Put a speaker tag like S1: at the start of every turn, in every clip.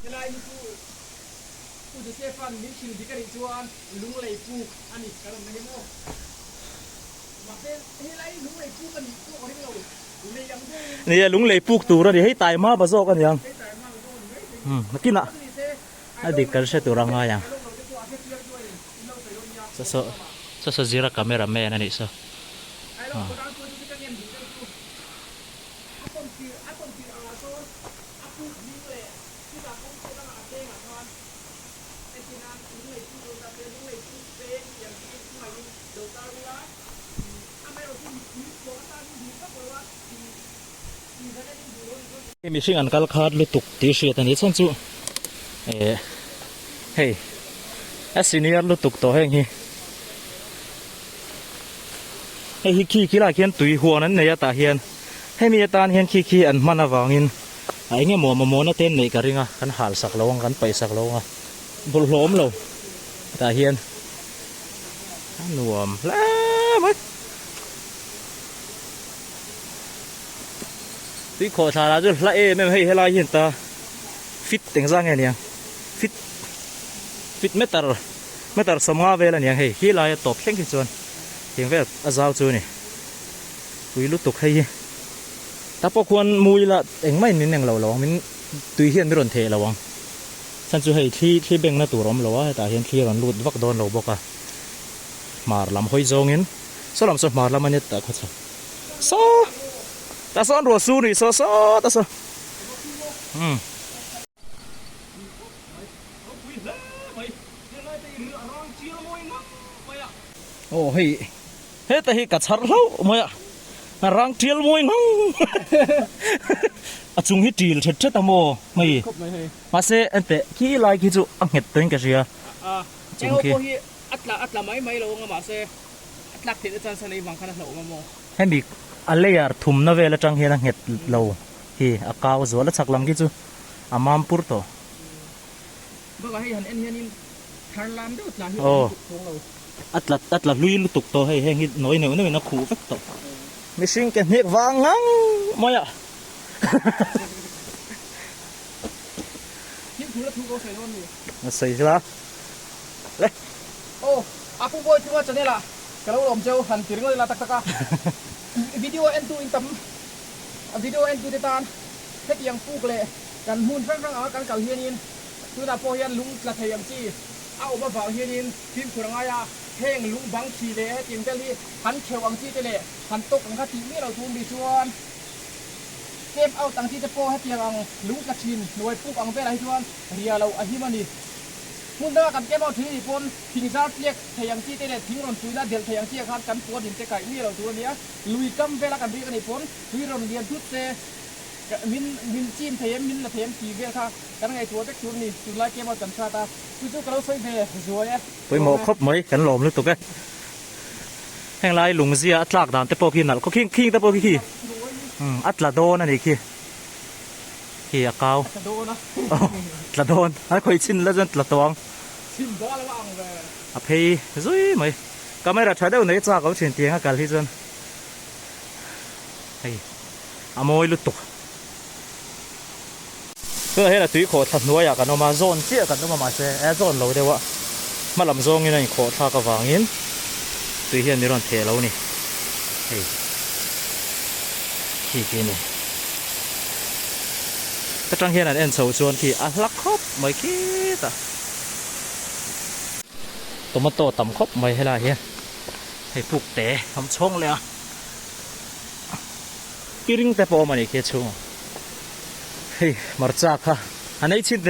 S1: เวลาผู้จะเซฟันมิชิวที่กระดิ่งชวนลุงเลยปูอันนี้กระดิ่งไม่โม่มาเป็นเฮ้ยลุงเลยปูกันอีกตัวที่เราเลยยังด้วย
S2: นี่ลุงเลยปลูกตัวแล้วดิให้ตายมาบะโซกันยังมากินอ่ะอดีตกันใช้ตัวรังอะไรยังso zira kamera me na ni soมีสิ่งอันกัลขาดลุตุกตีเสียตันนี้ฉันจู่เฮ้ยไอ้สินี่ลุตุกตัวเฮงฮีให้ขี้ลาเขียนตุยหัวนั้นเนี่ยตาเฮียนให้มีตาเฮียนขี้อันมันวางินไอ้เงี้ยหมัวน่ะเต้นในกระริงอ่ะกันหาสักลงกันไปสักลงอ่ะบุลล้มเราตาเฮียนหน่วมแล้วมั้ยตุยขอชาลาจุดละไม่ให้ลายเห็นตาฟิตแต่งร่างไงเนี่ยฟิตไม่ตัดสมองเวลาเนี่ยให้ขี้ลายตบเข่งขึ้นจนยังแบบอาซาวจูนี่วิลุตุกให้ถ้าพวกควรมุยละเองไม่มินอย่างเรามินตุยเฮียนไม่รอนเทระวังฉันจะให้ที่เบ่งหน้าตัวรอมเราว่าแต่เห็นที่รันลุดวักโดนเราบอกอะมาลำหอยจงเงินสลับสมาลำมันเนี่ยแต่เขาจะแต่ซ้อนรัวซูนี่แต่ซ้อโอ้เฮ้ยแต่เฮ้กัดชาร์ลมาอ่ะรังเทียลมวยงั้งอาจุงฮิตจีลเช็ดตะโมไม่มาเซ่อันเตะขี้ลายขี้จุอังเห็ดตัวนี้กันเชีย
S1: จุงขี้อัตละไม่เรางมาเซ่อัตลักเทจันสไลบังคันเรางโม
S2: ให้มีอะไรอ่ะทุ่มนเวลจังเฮลังเห็ดเราฮีอากาวสวรรค์สักลำขี้จุอามามปุรโต
S1: เมื่อให้เห็นเอ็นเฮียนินทาร์ลามด้วยหลังที่เรา
S2: อัตละลุยลุตุกโตให้เฮงน้อยหนึ่งนี่นักขู่ฟักโตไม่สิ่งแกเห็ดวางงั้งมาอ่ะ
S1: ยิ่งถูแล้วถูก็ใส่โน่นอยู่
S2: ใส่ละเลย
S1: โอ้อาผู้บอยที่ว่าจะเนี่ยล่ะกระโดดลมเจ้าหันตีเรื่องเลยละตักวิดีโอเอ็นตูอินตัมวิดีโอเอ็นตูเดตานเฮ็ดยังฟูกเลยกันหุ่นฟังเอากันเก่าเฮียนินคือตาโปยันลุงกระเทียมจี้เอามาฝากเฮียนินทีมขุนงายาเฮงลุงบังชีเลยให้ทีมเจ้าลี่หันเขียวอังจี้เลยหันตกอังคาทีมีเราทุ่มดีชวนเกมเอาตังที่จะโปให้เตียงลุงกระชินหน่วยปุ๊กอังเป็นอะไรชวนเรียเราอหิมันนี่มุนเดอร์กันเกมเอาทีญี่ปุ่นทิ้งซาเรียกเทียงจี้เลยทิ้งรอนตุยน่าเดือดเทียงจี้ขาดกันตัวดินเตะไก่มีเราตัวเนี้ยลุยกัมเวลากันดีกันญี่ปุ่นลุยรอนเรียนทุกเตมินจีนเทียมมินละเทียมกี่เวลค่ะกันไงตัวเด็กชุดนี่สุดท้ายเกมเอาจันทราตาคือเจ้าเราใส่เบย์สวย
S2: ไปหมอครบไหมกันหลอมหรือตุกแห่งไรลุงเสียอัตลักดานแต่พอขี้หนักก็ขี้แต่พอขี้อัตละโดนนั่นเองขี้อากาวละโดนให้คอยชินแล้วจนละตวง
S1: ชินบ้าแล้วว่าอังเว
S2: อภัยซุยไหมก็ไม่รัดใช้ได้ในจ้าเขาเฉียนเตียงกันที่จนเฮ้ยอโมยลุตุกเพื่อให้เราตุ้ยขอทัดนัวอยากกันเอามาโซนเชี่ยกันต้องมาเซ่แอร์โซนเราเดี๋ยวว่ามาลำโซงนี่นะขอทากระวังยินตุ้ยเฮียนนี่รอนเทเรานี่เฮ้ยขี้นี่ก็จังเฮียนอันเอ็นโซชวนขี้อัลลักครบไม่ขี้ตาตัวมาโตต่ำครบไม่ให้ละเฮียให้ผูกเตะทำช่องเลยอ่ะกิริงแต่พอมันอีกแค่ช่วงเฮ้ยมาจากค่ะอันนี้ชิดเด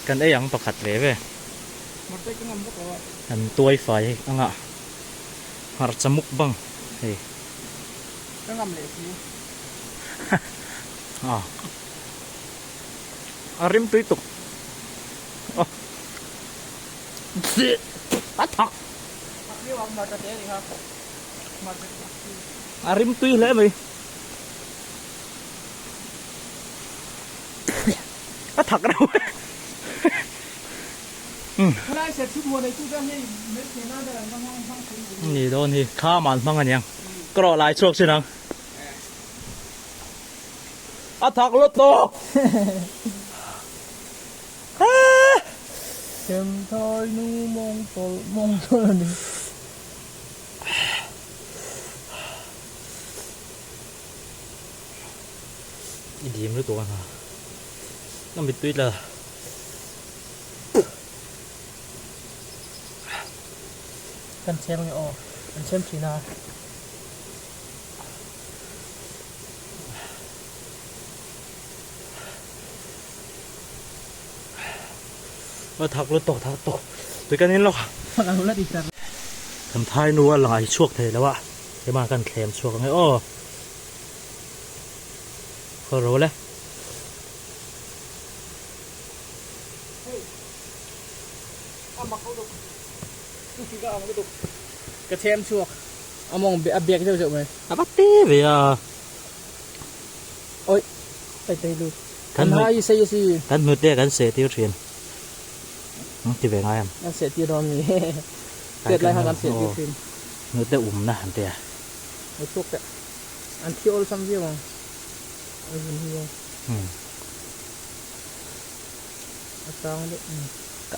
S2: กันไอ้ยังประคัดเลยเว้ยอันตัวไฟอ่ะหาจมุกบังเฮ้ย
S1: ก็งำเลยสิ
S2: อาริมตุยตุกตัดถัก
S1: นี่วางมาจะเตะดิครับ
S2: อาริมตุยเลยไหมตัดถักเรานี่โดนที่ข้ามันพังกันยังก็รอหลายช่วงใช่ไหม อาถักรถตก
S1: เข็มทอยนูมองตลมองตลนี่
S2: อีดีมรู้ตัวกันฮะน้ำไปตุ้ยเลย
S1: กันเชมไงอ๋อกันเชมชีนา
S2: มาถักรถตกด้วยกันนี่หรอก
S1: พลังรถอีกจัง
S2: ทำท้ายนัวหลายช่วงเทแล้ววะจะมากันแคมช่วงไงอ้อเขารู้เลย
S1: เอามาเข้าดูดูสิก็เอามาดูกระเทียมชัวเอามองเบียกเจ้าไหม
S2: อ่ะบัตตี้เบีย
S1: ไปดูกันหาอยู่สิ
S2: กันมือเดียกันเสียที่เรียนที่เป็นไงอ่ะ
S1: กันเสียที่รอนนี่เกิดอะไรกันเสียที่ฟิล์ม
S2: มือเดียนะอันเดีย
S1: ไอ้พวกแต่อันที่โอลซัมเดียวมั้งไอ้คนที่ว่าตองด้วย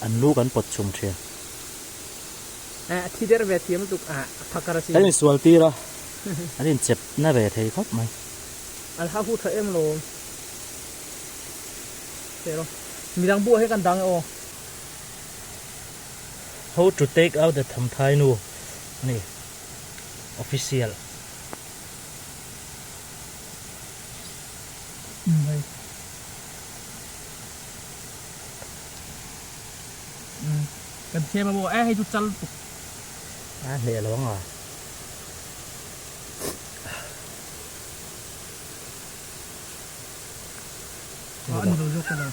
S2: อันลูกกันปดชุมเชีย
S1: ที่เดอร์เวทีมันตุกพักการสิ
S2: อันนี้สวลตีละอันนี้เจ็บหน้าเวทีครับไหม
S1: อันถ้าพูดเธอเอ็มโลเดี๋ยวมีดังบัวให้กันดังโอ้
S2: How to take out the ทำท้ายนัวนี่ official
S1: กันเทียมมาบอกให้ทุกจัลตุก
S2: เหนื่อยร้องอ่ะ
S1: อันนี้เรายกกันเลย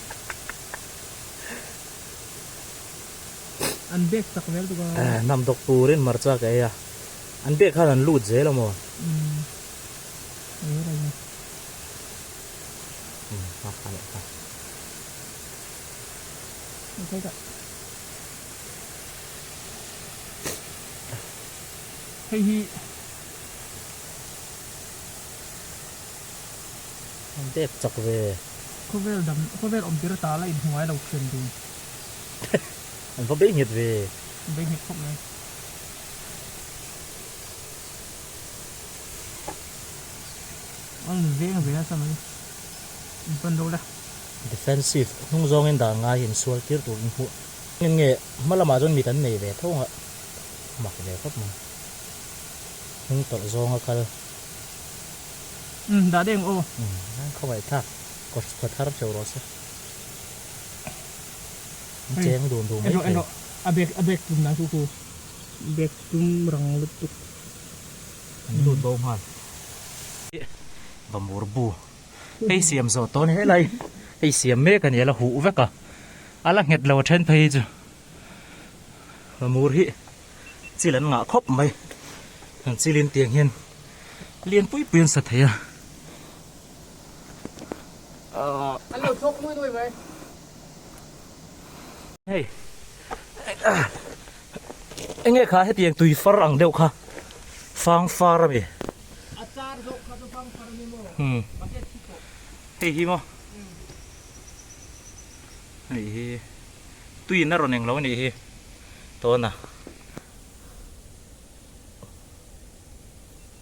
S1: อันเบกสักเวลตุก
S2: นำดอกปูเรนมาจากไอ้อะอันเด็กข้านันลูดเจแล้วมั้ง
S1: อะไรเนี่ย
S2: มาขันเลยครับ
S1: ไม่ใช่ก็เฮ้ย
S2: อันเด็กจักเว
S1: เขาเวลดำเขาเวลอมพิรตาแล้วอินหัวเราเขียนดู
S2: อันพอเบี้ยเงียบเว
S1: เบกเห็ดครบเลยอันเวงเวงสมัยเป็นดูละ
S2: defensive นุ่งจงเงินด่างง่ายเห็นสวลตีตัวหัวเงี้ยเงี้ยมาละมาจนมีกันเหนื่อยเวท่งอ่ะหมักเวครับมั้งนุ่งตัวจงอ่ะกัน
S1: ดาเด้งโอ้
S2: นั่นเข้าไปทักกดกดทับเจ้ารถสิเจ๊งดูดูไม่
S1: เอ็นโดอเบกตุ่มนะคูเบกตุ่มรังลุตุก
S2: ดูดบมันบะมูรบูไอเสียมโซต้นให้ไรไอเสียมเมกันเนี่ยละหูเวกอะอะไรเห็ดเราเช่นเพย์จ้ะบะมูรฮิสิลันงะครบไหมสิลินเตียงเห็นเรียนปุ้ยเปลี่ยนสัตย์
S1: อันเราชกมือด้วยไหม
S2: เฮ้ยไอ้เงี้ยข้าให้เตียงตุยฝรั่งเดียวค่ะฟังฟาร์มี
S1: อาจารย์ชกเขาจะฟังฟาร์มิโมประเทศที่โก
S2: เฮ้ยฮิโมนี่ตุยน่ารอนเองแล้วนี่ตัวน่ะ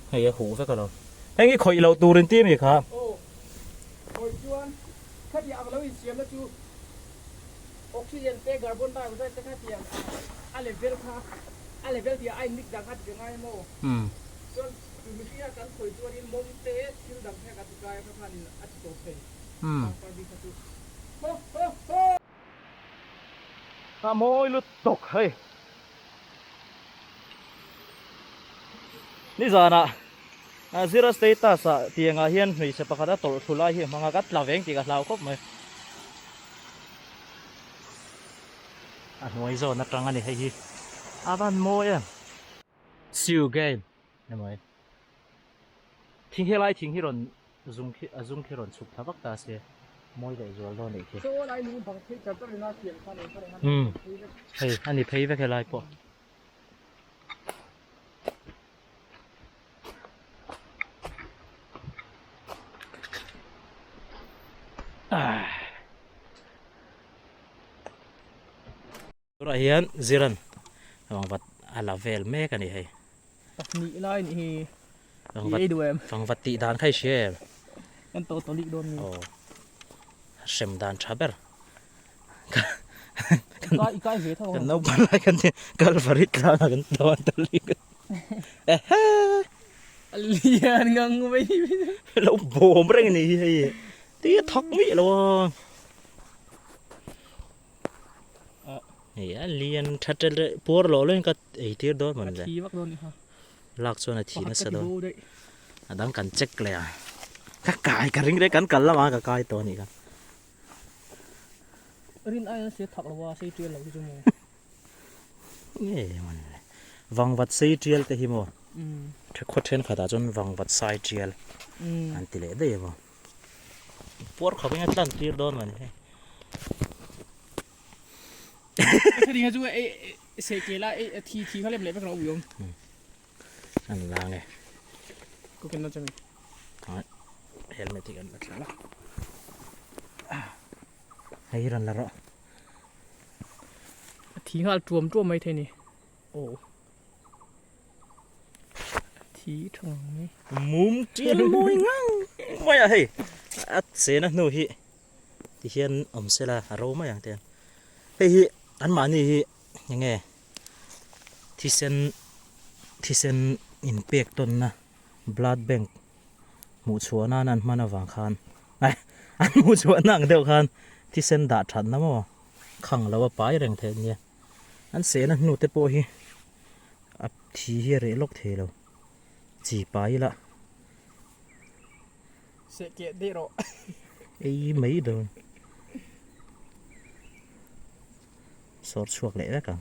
S2: เฮ้ยหูสักกันเราไอ้เงี้ยคอยเราตูเรนตี้มีครับ
S1: โอ้ยจวนถ้าอยากเราอีเสียมแล้วจูออกซิเจนเตะคาร์บอนไดออกไซด์จะแค่เตียงอะไรเวลค่ะอะไรเวลที่ไอ้มิกดังฮัดยังไงโม่จนมีที่การคุยจวนนี้มุมเตะคิวดังแค่กัตุกายพระพันธ์อัดโตเฟย์ฟังดีกัตุโอ้โหโอ้
S2: ขโมยลุดตกเฮ้ยนี่จานะซิรัสเตตัสเตียงอาเฮียนมีเสปะคัดตลทุลายเฮียมังกัดลาเวงตีกับลาวครบไหมหน่วยโซนนักรังอันนี้ให้ฮีบันโมยซิวเกมนี่มั้ยทิ้งให้ไรทิ้งให้รอนซุ่มให้รอนสุกทับตาเสียมวยได้จวลโดนอีกที
S1: โซ่ไอ้หนูบางทีจะต้องน่าเสียงท่านเอง
S2: เฮ้ยอันนี้เพย์ไปแค่ไรปะ ra hian ziran wang vat ala vel me kan ni hei
S1: ni lai ni
S2: wang vat
S1: ei du em
S2: wang vat ti dan khai she
S1: kan to lik don ni
S2: oh sem dan chaber
S1: kai ve tho
S2: kan no ban lai kan ni kal farit la kan don tali
S1: lian ngang mai
S2: lo bom reng ni hei ti thok mi lo ya lian thatel por lo len ka ei tir do man le
S1: thi vak don ni ha
S2: lak chona thi na sa do adang kan check le a ka kai ka ring re kan kal la ma ka kai to ni ka
S1: rin ai se thak lawa se trial lo chu mo
S2: nge man le wang wat sei trial te hi mo the kho then khata chon wang wat sai trial an ti le de bo por kho nge tlan tir don man he
S1: cái gì chứ ấy sẽ kể lại thìเขาเรียกอะไรไปเราอยู่
S2: an la nge
S1: ก็กินแล้วจะมี
S2: helmet ti kan mat la hay ran la ro
S1: ทีเขาจวมไม่เท่นี่โอ้ทีถังนี่
S2: mum trial moi ngang moi a hei at se na nu hi ti hian om se la ro ma yang ten hei hi an ma ni hi nge thi sen in pek ton na blood bank mu chuana nan mana wang khan ai an mu chuana ang deu khan thi sen da that na mo khang lawa pai reng the nia an se na nu te po hi ap thi hi re lok the lo chi pai la
S1: เสกเกเดโร
S2: ei mấy đồ sọt chuột lệ đó cả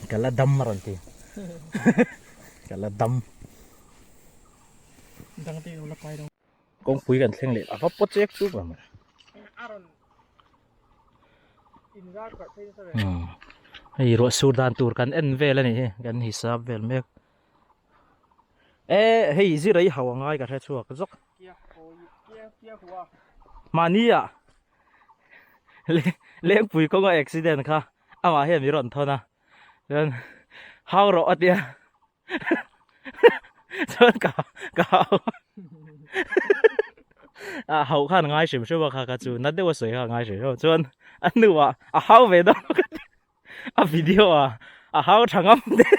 S2: cái là đâm mà rồi thì cái là đâm
S1: ดังตีเราไปดง
S2: con quý gần thiên lệ à có bớt chết chút mà
S1: อารอนอินราดกับเพื่อน
S2: hay rồi Sudan tour kan en về là này kan hisab về mấy ê hay gì đấy hậu ngay cả thế chuột cái dốc
S1: เกียร์โอ้ยเกียร์หัว
S2: mà ni à lên bùi có cái accident kha à mà hiện mi rộn thôi na nên hao rõ tiệt chân cả à hậu khăn ngay xem xem mà khá chú nãy tôi sửa ngay xem xem chân anh nuôi à hao về đó à video à hao chẳng âm đấy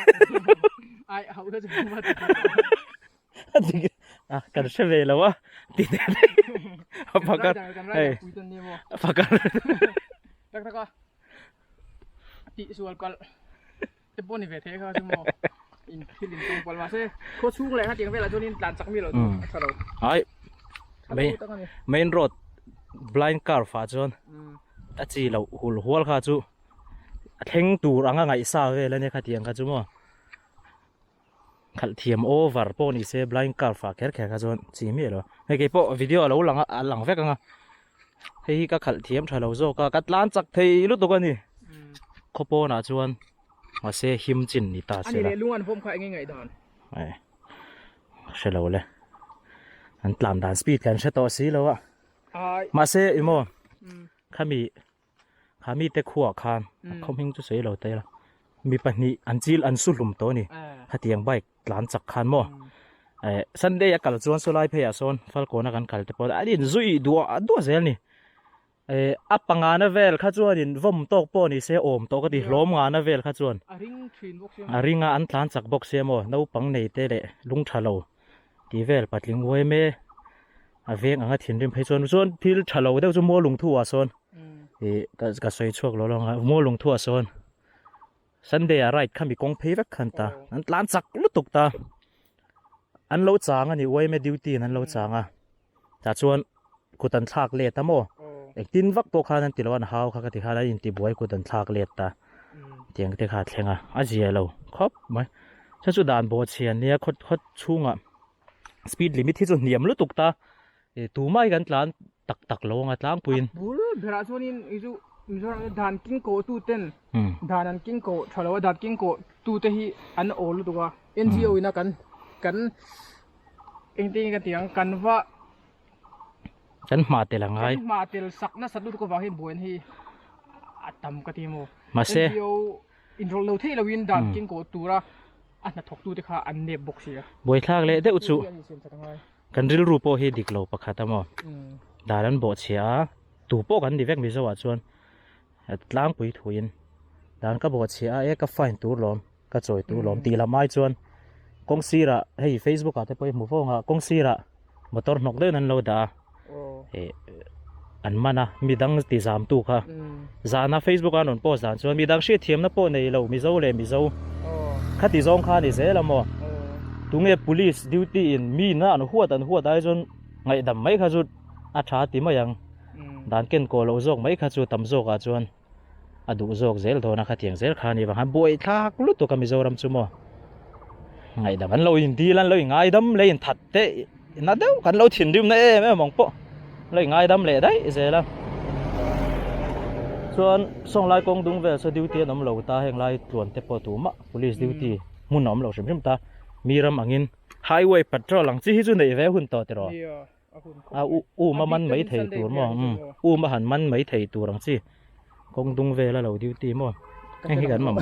S1: ไอ้เขาก็จะพูดว่า
S2: à cần xem về lâu á tí thế phải cần hey phải cần
S1: แล้วก็ติส่วนก่อนจะป้อนอีเวทเขาใช่ไหมอินฟิลินตรงปอลมาเซ่โคชูเลยฮะเตียงเวลาช่วงนี้หลานจักมีหรอสรุป
S2: ai main road blind car pha chon a chi lo hul hual kha chu theng tur anga ngai sa ve la ne kha tiang kha chu mo khal thiam over po ni se blind car pha kher kher kha chon chi mi lo he ke po video lo lang vek anga hei ka khal thiam thalo zo ka katlan chak thei lu to ka ni khopo na chuan ma se him chin ni ta
S1: อัน
S2: se
S1: นี้
S2: la
S1: เลยลุงอันผมขายง่ายๆดอน
S2: ai se lo le an tlam dan speed kan se to si lo wa
S1: อ่า
S2: มาเซอีโมข้ามีแต่ขัวคานเขาหิ้งจะเสียเราเตะละมีปัญหาอันจีลอันสุลุมตัวนี่ข้าเตียงใบหลานจักคานโมสันเดียกัลจวนสุไลเพย์โซนฟัลโกนักกันกัลเตปอดอันนี้จุยดัวเซลนี่อัปปังงานเวลข้าจวนนี่วมโตกปอนี่เสียโอมโตก็ดีล้มงานเวลข้าจวน
S1: ริงทรีนบ็อกซ์
S2: ริงอันหลานจักบ็อกเสียโมนู้ปังในเตะลุงทะโลดีเวลปัดลิงไว้เมเวงอ่ะถิ่นริมเพชรส่วนพิลทะเลเดี๋ยวจะมัวลงทั่วส่วนก็สวยช่วงเราลองมัวลงทั่วส่วนสันเดียร์ไรข้ามีกองเพย์แวกขันตาอันล้านสักลุตุกตาอันเราจางอันนี้ไว้ไม่ดิวตีนั้นเราจางอ่ะแต่ส่วนกูตันทากเลียตาโมเอกตินวักตัวข้านั้นติลวันหาวข้าก็ติข้าได้ยินติบวยกูตันทากเลียตาเตียงติขาดเทียงอ่ะอาเจียเราครับไหมฉันสุดานโบเชียนเนี่ยคดชุ่งอ่ะสปีดลิมิตที่สุดเหนียมลุตุกตาตัวไม่กันหลานตักลงอ่ะล้างปืน
S1: บุลเบราชวนินอิจูมิจฉาด่านกิ้งโกตูเต้นด่านกิ้งโกชาวด่านกิ้งโกตูเตฮีอันโอลุตัว NGO นะกันเองตีกันเตียงกันว่า
S2: ฉันมาแต่ละไง
S1: มาเตลสักน่าสัตว์ดูก็ว่าให้บวนให้อัดตำกะทิโม
S2: มาเซ
S1: เดียวอินโทรเลที่เราวินดันกินโกตัวละอันนั้นถกตัวที่ข้าอันเนบบกเสีย
S2: บวยทากเลยเด้อุจุกันริลรูปโปเฮดิกโลปะคาตามอดารันโบเชียตูโปกันดิเวกมิโซวัชวนล้างปุ๋ยถุยนดานก็โบเชียก็ไฟตัวล้อมก็จอยตัวล้อมตีละไม้ชวนกงซีระให้เฟซบุ๊กอาจจะไปหมู่พงอ่ะกงซีระมอเตอร์นกเดินนั่นเราด่าอันมันนะมีดังตีสามตัวค่ะจานะเฟซบุ๊กอันนนโพสต์ส่วนมีดังเชื่อเทียมนะโพในเรามีเจ้าเลยมีเจ้าขัดตีสองข้านี่เสียละมั้งตรงนี้ police duty in มีนะอันหัวแต่หัวได้จนไงดำไม่ขจุดอาชาติมายังด่านเก่งโกเราโจกไม่ขจุดตำโจกอาจวนอดูโจกเซลโทนะขัดเทียงเซลข้านี่บางฮันบวยทักลุตัวก็มีเจ้ารำจุมั้งไงดำมันเราอินดีลันเราไงดำเลยอินทัดเตะนั่นเดียวกันเราถิ่นดิมเนี่ยไม่มองปะเลยไงดำเลยได้เสียละส่วนส่งไล่กองดุงเวสดิวตี้น้ำเราตาแห่งไล่ตรวจเทปตัวมะ police duty มุนน้ำเราชิมตามีรำอังิน highway patrol หลังที่จุดไหนเวหุ่นต่อตลอดมามันไม่เทตัวมั้งมาหันมันไม่เทตัวหลังที่กองดุงเวแล้วเราดิวตี้มั้งให้กันมั้ง